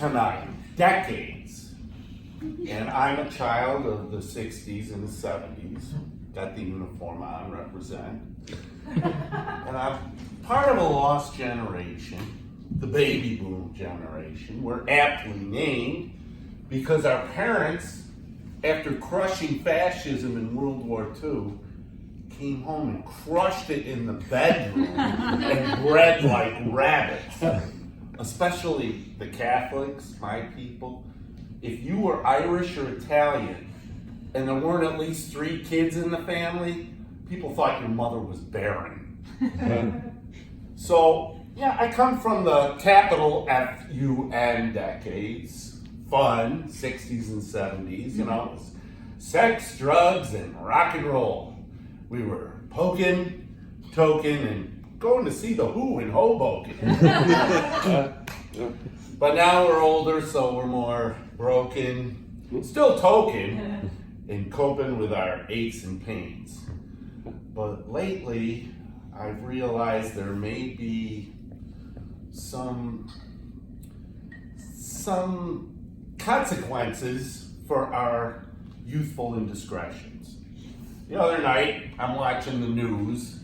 tonight, decades. And I'm a child of the 60s and the 70s. Got the uniform on, represent. And I'm part of a lost generation, the baby boom generation. We're aptly named because our parents, after crushing fascism in World War II, came home and crushed it in the bedroom and bred like rabbits. Especially the Catholics, my people. If you were Irish or Italian and there weren't at least 3 kids in the family, people thought your mother was barren. So, yeah, I come from the capital FUN decades, fun, 60s and 70s, you know, sex, drugs, and rock and roll. We were poking, toking, and going to see the Who in Hoboken. But now we're older, so we're more broken, still token, and coping with our aches and pains. But lately, I've realized there may be some consequences for our youthful indiscretions. The other night, I'm watching the news.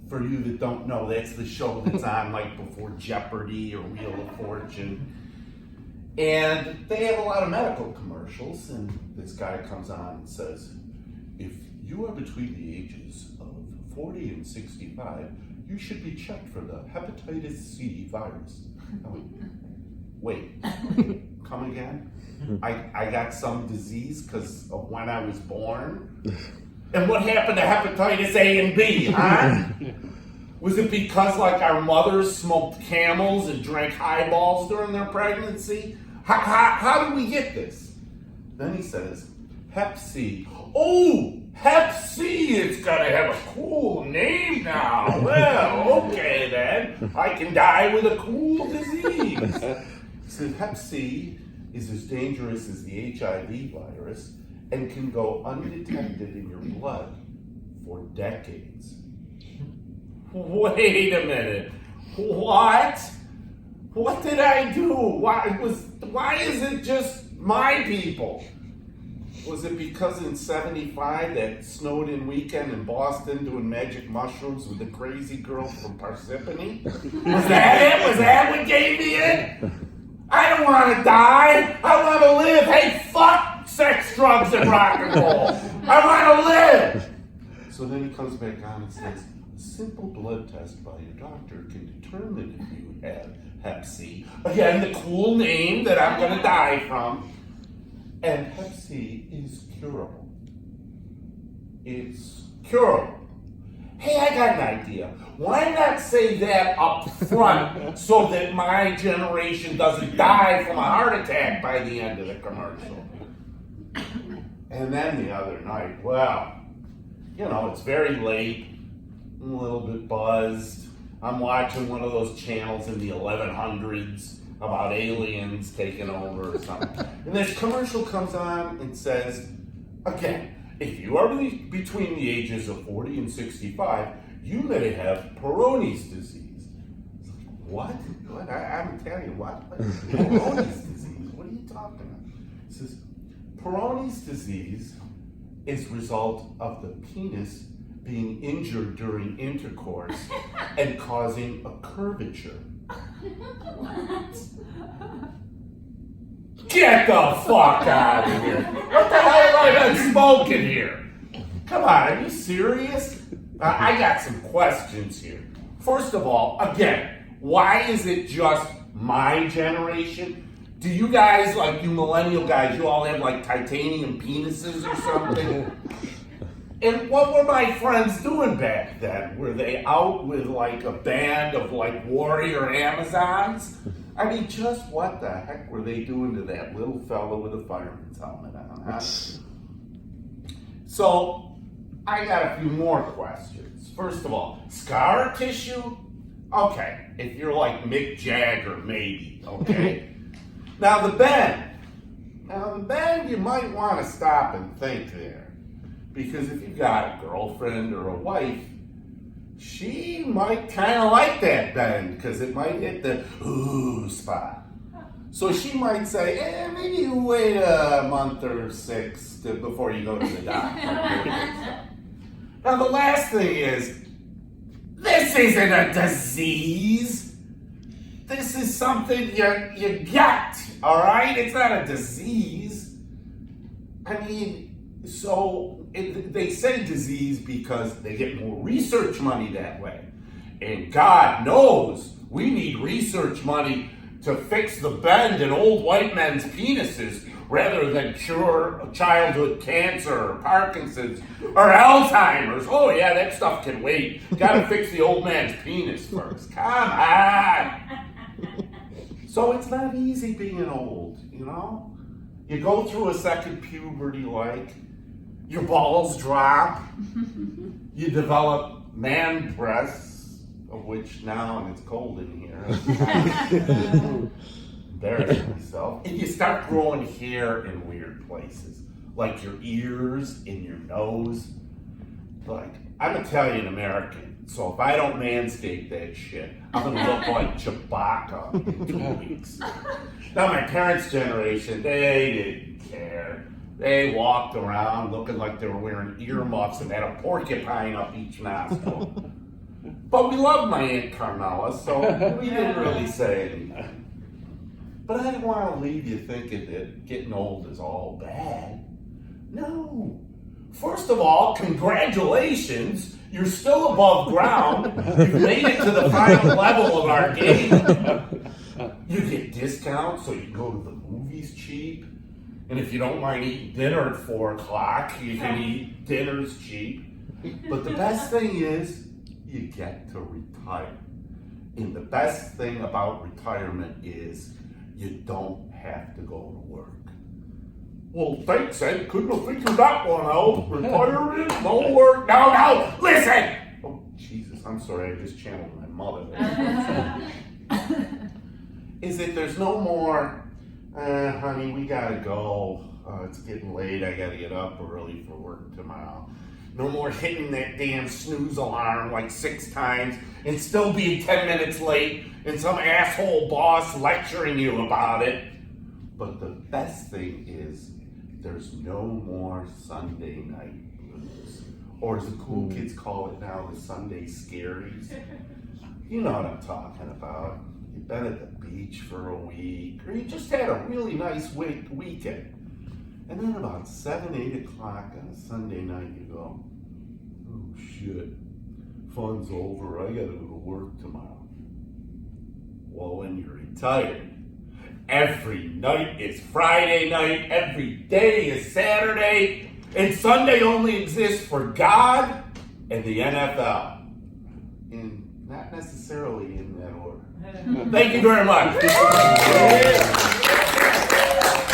For you that don't know, that's the show that's on like before Jeopardy or Wheel of Fortune. And they have a lot of medical commercials, and this guy comes on and says, if you are between the ages of 40 and 65, you should be checked for the hepatitis C virus. I went, wait, come again? I got some disease because of when I was born? And what happened to hepatitis A and B, huh? Was it because like our mothers smoked Camels and drank highballs during their pregnancy? How did we get this? Then he says, Hep C. Oh, Hep C, it's gotta have a cool name now. Well, okay then, I can die with a cool disease. He said, Hep C is as dangerous as the HIV virus and can go undetected in your blood for decades. Wait a minute. What? What did I do? Why is it just my people? Was it because in 75 that snowed in weekend in Boston doing magic mushrooms with the crazy girl from Parsippany? Was that it? Was that what gave me it? I don't want to die. I want to live. Hey, fuck sex, drugs, and rock and roll. I want to live. So then he comes back on and says, a simple blood test by your doctor can determine if you have Hep C. Again, the cool name that I'm going to die from. And Hep C is curable. It's curable. Hey, I got an idea. Why not say that up front so that my generation doesn't die from a heart attack by the end of the commercial? And then the other night, well, you know, it's very late. I'm a little bit buzzed. I'm watching one of those channels in the 1100s about aliens taking over or something. And this commercial comes on and says, again, if you are between the ages of 40 and 65, you may have Peyronie's disease. It's like, what? I'm Italian, what? Peyronie's disease? What are you talking about? It says, Peyronie's disease is a result of the penis being injured during intercourse and causing a curvature. What? Get the fuck out of here! What the hell have I been smoking here? Come on, are you serious? I got some questions here. First of all, again, why is it just my generation? Do you guys, like you millennial guys, you all have like titanium penises or something? And what were my friends doing back then? Were they out with like a band of like warrior Amazons? I mean, just what the heck were they doing to that little fellow with a fireman's helmet on, huh? So, I got a few more questions. First of all, scar tissue? Okay, if you're like Mick Jagger, maybe, okay? Now the bend, you might want to stop and think there. Because if you got a girlfriend or a wife, she might kind of like that bend because it might hit the ooh spot. So she might say, maybe you wait a month or 6 before you go to the doctor. Now the last thing is, this isn't a disease. This is something you get, all right? It's not a disease. I mean, so they say disease because they get more research money that way. And God knows we need research money to fix the bend in old white men's penises rather than cure childhood cancer or Parkinson's or Alzheimer's. Oh yeah, that stuff can wait. Gotta fix the old man's penis first. Come on. So it's not easy being old, you know? You go through a second puberty like, your balls drop, you develop man breasts, of which now, and it's cold in here, embarrassing myself, and you start growing hair in weird places, like your ears and your nose. Like, I'm Italian American, so if I don't manscape that shit, I'm gonna look like Chewbacca in 2 weeks. Now my parents' generation, they didn't care. They walked around looking like they were wearing earmuffs and had a porcupine up each nostril. But we loved my Aunt Carmela, so we didn't really say anything. But I didn't want to leave you thinking that getting old is all bad. No. First of all, congratulations. You're still above ground. You've made it to the final level of our game. You get discounts, so you can go to the movies cheap. And if you don't mind eating dinner at 4 o'clock, you can eat dinners cheap. But the best thing is, you get to retire. And the best thing about retirement is you don't have to go to work. Well, thanks, Ed. Couldn't have figured that one out. Retirement, no work. No, listen! Oh, Jesus, I'm sorry. I just channeled my mother. Is that there's no more, honey, we gotta go. It's getting late. I gotta get up early for work tomorrow. No more hitting that damn snooze alarm like 6 times and still being 10 minutes late and some asshole boss lecturing you about it. But the best thing is there's no more Sunday night blues. Or as the cool kids call it now, the Sunday scaries. You know what I'm talking about. You've been at the beach for a week, or you just had a really nice weekend. And then about 7, 8 o'clock on a Sunday night, you go, oh shit, fun's over, I gotta go to work tomorrow. Well, when you're retired, every night is Friday night, every day is Saturday, and Sunday only exists for God and the NFL. And not necessarily in that order. Thank you very much.